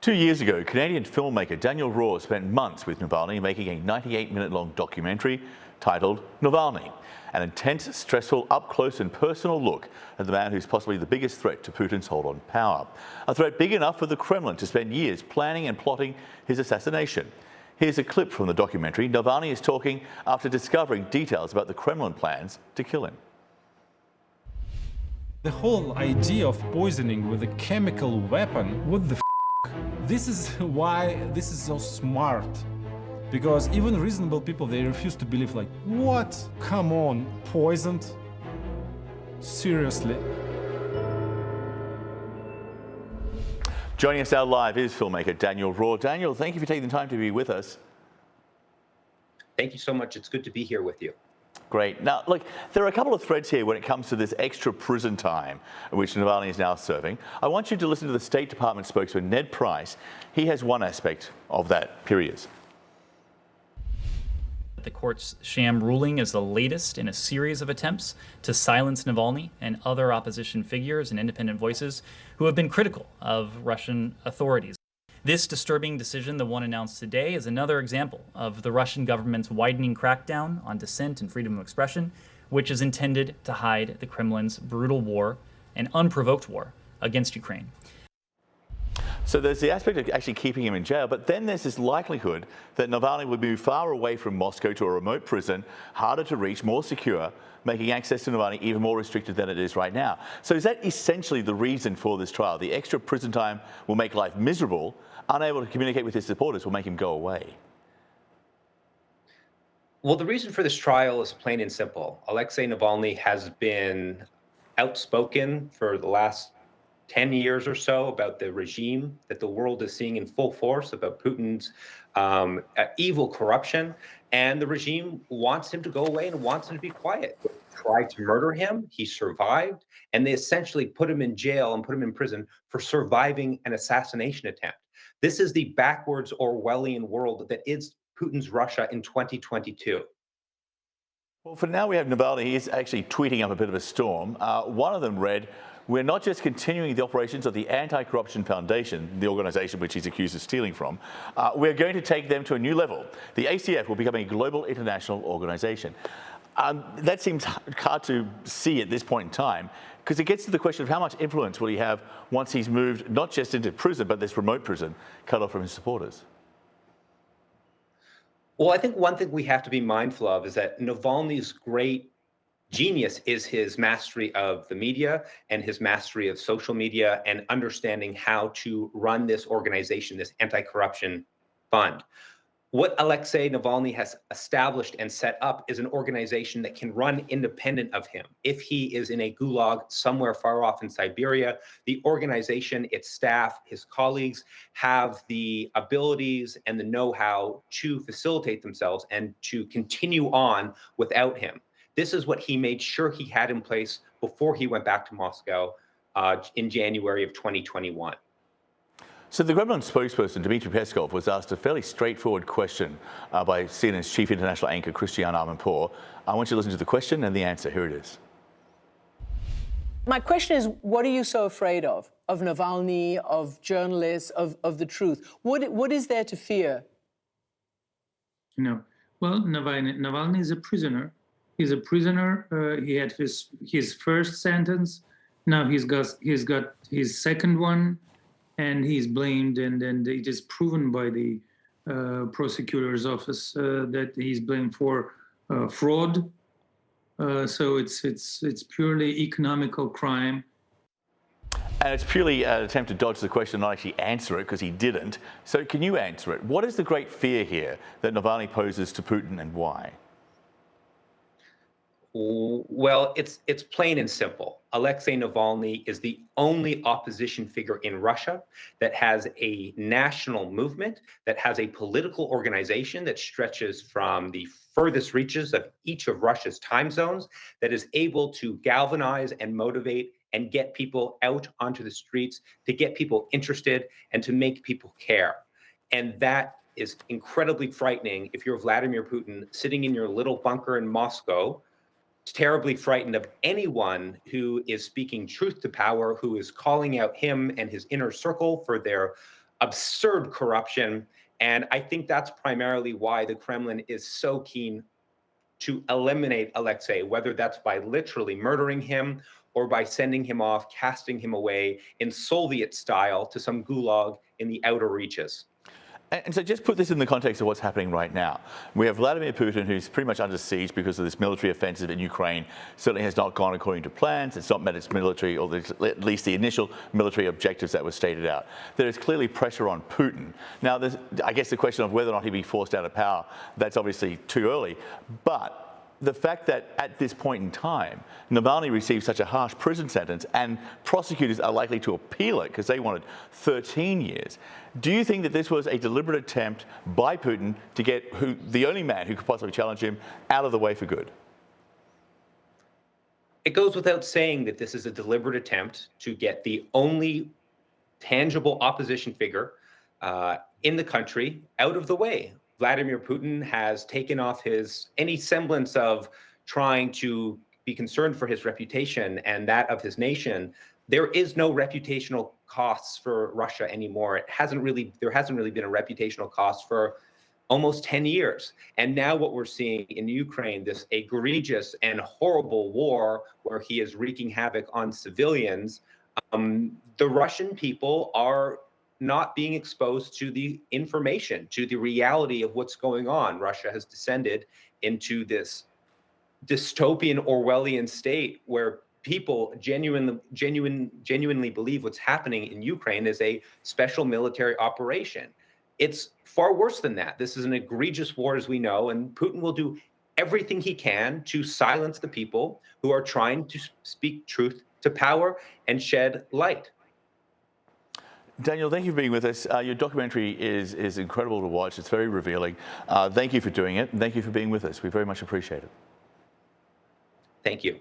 2 years ago, Canadian filmmaker Daniel Roher spent months with Navalny making a 98-minute-long documentary titled Navalny, an intense, stressful, up-close and personal look at the man who's possibly the biggest threat to Putin's hold on power. A threat big enough for the Kremlin to spend years planning and plotting his assassination. Here's a clip from the documentary. Navalny is talking after discovering details about the Kremlin plans to kill him. The whole idea of poisoning with a chemical weapon, what the f***? This is why this is so smart. Because even reasonable people, they refuse to believe, like, what? Come on, poisoned? Seriously? Joining us now live is filmmaker Daniel Roher. Daniel, thank you for taking the time to be with us. Thank you so much. It's good to be here with you. Great. Now, look, there are a couple of threads here when it comes to this extra prison time, which Navalny is now serving. I want you to listen to the State Department spokesman, Ned Price. He has one aspect of that. Here he is. The court's sham ruling is the latest in a series of attempts to silence Navalny and other opposition figures and independent voices who have been critical of Russian authorities. This disturbing decision, the one announced today, is another example of the Russian government's widening crackdown on dissent and freedom of expression, which is intended to hide the Kremlin's brutal war and unprovoked war against Ukraine. So there's the aspect of actually keeping him in jail, but then there's this likelihood that Navalny would move far away from Moscow to a remote prison, harder to reach, more secure, making access to Navalny even more restricted than it is right now. So is that essentially the reason for this trial? The extra prison time will make life miserable, unable to communicate with his supporters will make him go away. Well, the reason for this trial is plain and simple. Alexey Navalny has been outspoken for the last 10 years or so about the regime that the world is seeing in full force, about Putin's evil corruption. And the regime wants him to go away and wants him to be quiet. They tried to murder him. He survived. And they essentially put him in jail and put him in prison for surviving an assassination attempt. This is the backwards Orwellian world that is Putin's Russia in 2022. Well, for now we have Navalny. He's actually tweeting up a bit of a storm. One of them read, "We're not just continuing the operations of the Anti-Corruption Foundation," the organization which he's accused of stealing from, "we're going to take them to a new level. The ACF will become a global international organization." That seems hard to see at this point in time, because it gets to the question of how much influence will he have once he's moved not just into prison, but this remote prison, cut off from his supporters. Well, I think one thing we have to be mindful of is that Navalny's great genius is his mastery of the media and his mastery of social media and understanding how to run this organization, this anti-corruption fund. What Alexey Navalny has established and set up is an organization that can run independent of him. If he is in a gulag somewhere far off in Siberia, the organization, its staff, his colleagues have the abilities and the know-how to facilitate themselves and to continue on without him. This is what he made sure he had in place before he went back to Moscow in January of 2021. So the Kremlin spokesperson, Dmitry Peskov, was asked a fairly straightforward question by CNN's chief international anchor, Christiane Amanpour. I want you to listen to the question and the answer. Here it is. My question is, what are you so afraid of? Of Navalny, of journalists, of the truth? What is there to fear? No. Well, Navalny is a prisoner. He's a prisoner. He had his first sentence. Now he's got his second one, and he's blamed, and it is proven by the prosecutor's office that he's blamed for fraud. So it's purely economical crime. And it's purely an attempt to dodge the question, not actually answer it, because he didn't. So can you answer it? What is the great fear here that Navalny poses to Putin, and why? Well, it's plain and simple. Alexey Navalny is the only opposition figure in Russia that has a national movement, that has a political organization that stretches from the furthest reaches of each of Russia's time zones, that is able to galvanize and motivate and get people out onto the streets, to get people interested and to make people care. And that is incredibly frightening if you're Vladimir Putin sitting in your little bunker in Moscow, terribly frightened of anyone who is speaking truth to power, who is calling out him and his inner circle for their absurd corruption. And I think that's primarily why the Kremlin is so keen to eliminate Alexei, whether that's by literally murdering him or by sending him off, casting him away in Soviet style to some gulag in the outer reaches. And so just put this in the context of what's happening right now. We have Vladimir Putin, who's pretty much under siege because of this military offensive in Ukraine. Certainly has not gone according to plans. It's not met its military, or at least the initial military objectives that were stated out. There is clearly pressure on Putin. Now, I guess the question of whether or not he'd be forced out of power, that's obviously too early. But the fact that at this point in time, Navalny received such a harsh prison sentence and prosecutors are likely to appeal it because they wanted 13 years. Do you think that this was a deliberate attempt by Putin to get the only man who could possibly challenge him out of the way for good? It goes without saying that this is a deliberate attempt to get the only tangible opposition figure in the country out of the way. Vladimir Putin has taken off any semblance of trying to be concerned for his reputation and that of his nation. There is no reputational costs for Russia anymore. There hasn't really been a reputational cost for almost 10 years. And now what we're seeing in Ukraine, this egregious and horrible war where he is wreaking havoc on civilians, the Russian people are not being exposed to the information, to the reality of what's going on. Russia has descended into this dystopian Orwellian state where people genuinely believe what's happening in Ukraine is a special military operation. It's far worse than that. This is an egregious war, as we know, and Putin will do everything he can to silence the people who are trying to speak truth to power and shed light. Daniel, thank you for being with us. Your documentary is incredible to watch. It's very revealing. Thank you for doing it, and thank you for being with us. We very much appreciate it. Thank you.